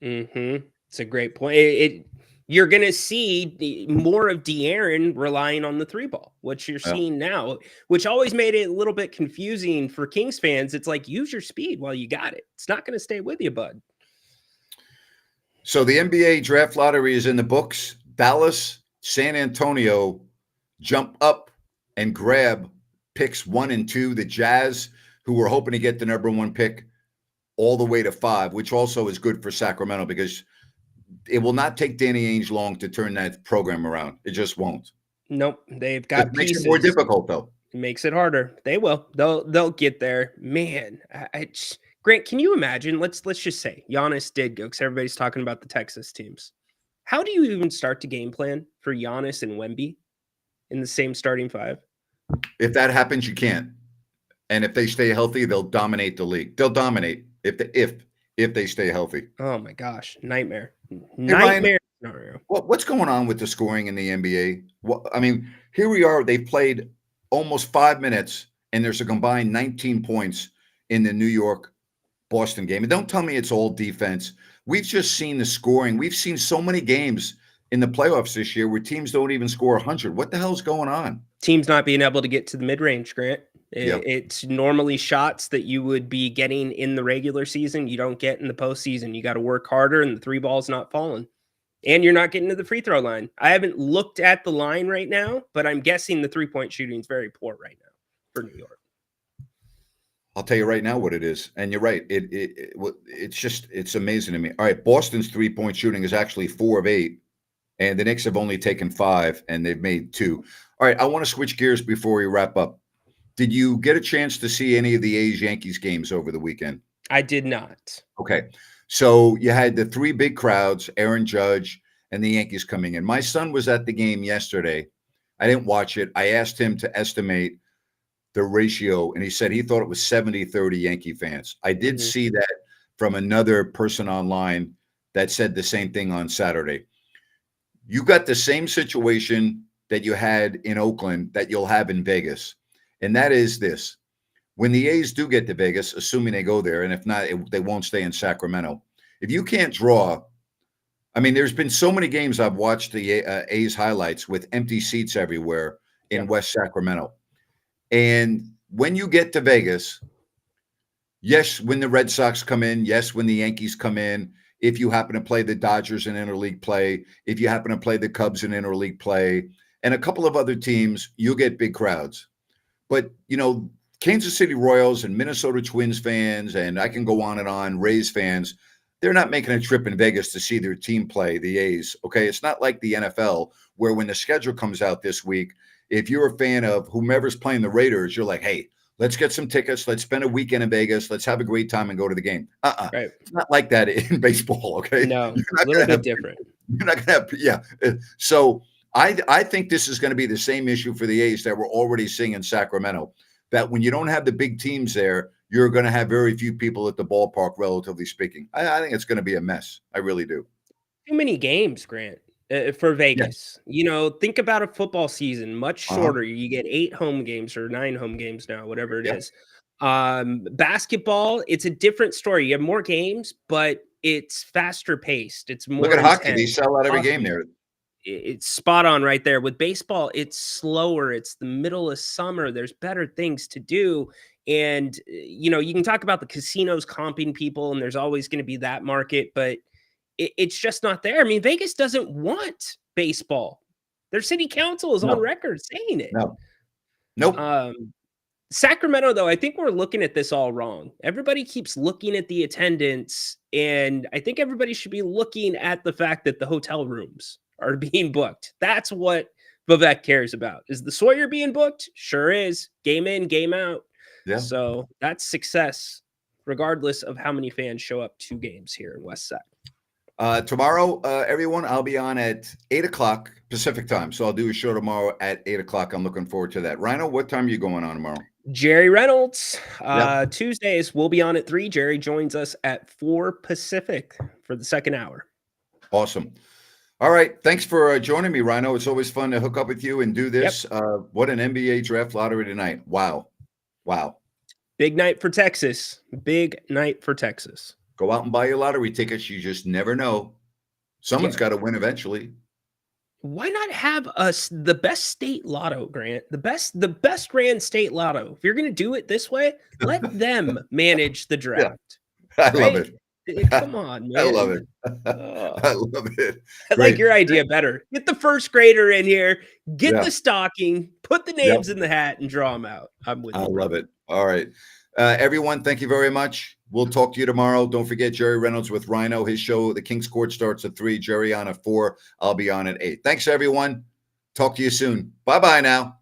It's a great point. You're going to see more of De'Aaron relying on the three ball, which you're seeing now, which always made it a little bit confusing for Kings fans. It's like, use your speed while you got it. It's not going to stay with you, bud. So the NBA draft lottery is in the books. Dallas, San Antonio jump up and grab picks 1 and 2. The Jazz, who were hoping to get the number 1 pick, all the way to 5, which also is good for Sacramento because it will not take Danny Ainge long to turn that program around. It just won't. Nope. They've got pieces. Makes it more difficult, though. It makes it harder. They will. They'll get there. Man, Grant, can you imagine? Let's just say Giannis did go because everybody's talking about the Texas teams. How do you even start to game plan for Giannis and Wemby in the same starting 5? If that happens, you can't. And if they stay healthy, they'll dominate the league. They'll dominate if they stay healthy. Oh my gosh, nightmare. Nightmare scenario. What's going on with the scoring in the NBA? I mean, here we are. They've played almost 5 minutes, and there's a combined 19 points in the New York-Boston game. And don't tell me it's all defense. We've just seen the scoring. We've seen so many games in the playoffs this year where teams don't even score 100. What the hell's going on? Teams not being able to get to the mid-range, Grant. It's normally shots that you would be getting in the regular season. You don't get in the postseason. You got to work harder, and the 3 ball's not falling. And you're not getting to the free throw line. I haven't looked at the line right now, but I'm guessing the 3-point shooting is very poor right now for New York. I'll tell you right now what it is. And you're right. It's amazing to me. All right, Boston's 3-point shooting is actually 4 of 8, and the Knicks have only taken 5, and they've made 2. All right, I want to switch gears before we wrap up. Did you get a chance to see any of the A's-Yankees games over the weekend? I did not. Okay. So you had the 3 big crowds, Aaron Judge and the Yankees coming in. My son was at the game yesterday. I didn't watch it. I asked him to estimate the ratio, and he said he thought it was 70-30 Yankee fans. I did see that from another person online that said the same thing on Saturday. You got the same situation that you had in Oakland that you'll have in Vegas. And that is this. When the A's do get to Vegas, assuming they go there, and if not, they won't stay in Sacramento. If you can't draw, I mean, there's been so many games I've watched the A's highlights with empty seats everywhere in West Sacramento. And when you get to Vegas, yes, when the Red Sox come in, yes, when the Yankees come in, if you happen to play the Dodgers in interleague play, if you happen to play the Cubs in interleague play, and a couple of other teams, you'll get big crowds. But, you know, Kansas City Royals and Minnesota Twins fans, and I can go on, Rays fans, they're not making a trip in Vegas to see their team play, the A's, okay? It's not like the NFL where when the schedule comes out this week, if you're a fan of whomever's playing the Raiders, you're like, hey, let's get some tickets. Let's spend a weekend in Vegas. Let's have a great time and go to the game. Right. It's not like that in baseball, okay? No, a little bit different. You're not going to have, So I think this is going to be the same issue for the A's that we're already seeing in Sacramento, that when you don't have the big teams there, you're going to have very few people at the ballpark, relatively speaking. I think it's going to be a mess. I really do. Too many games, Grant, for Vegas. Yes. You know, think about a football season, much shorter. You get 8 home games or 9 home games now, whatever it is. Basketball, it's a different story. You have more games, but it's faster paced. It's more. Look at hockey. They sell out every game there. It's spot on right there. With baseball, it's slower. It's the middle of summer. There's better things to do. And, you know, you can talk about the casinos comping people, and there's always going to be that market, but it's just not there. I mean, Vegas doesn't want baseball. Their city council is on record saying it. Nope. Sacramento, though, I think we're looking at this all wrong. Everybody keeps looking at the attendance, and I think everybody should be looking at the fact that the hotel rooms are being booked. That's what Vivek cares about. Is the Sawyer being booked? Sure is. Game in, game out. Yeah. So that's success, regardless of how many fans show up to games here in West Sac. Tomorrow, everyone, I'll be on at 8 o'clock Pacific time. So I'll do a show tomorrow at 8 o'clock. I'm looking forward to that. Ryno, what time are you going on tomorrow? Jerry Reynolds. Tuesdays, we'll be on at 3. Jerry joins us at 4 Pacific for the second hour. Awesome. All right. Thanks for joining me, Ryno. It's always fun to hook up with you and do this. What an NBA draft lottery tonight. Wow. Big night for Texas. Big night for Texas. Go out and buy your lottery tickets. You just never know. Someone's Yeah. got to win eventually. Why not have us the best state lotto, Grant? The best grand state lotto. If you're going to do it this way, let them manage the draft. I love it. Come on, man. I love it. I love it. I like your idea better. Get the first grader in here, get the stocking, put the names in the hat, and draw them out. I'm with you. I love it. All right. Everyone, thank you very much. We'll talk to you tomorrow. Don't forget Jerry Reynolds with Ryno. His show, The King's Court, starts at 3. Jerry on at 4. I'll be on at 8. Thanks, everyone. Talk to you soon. Bye-bye now.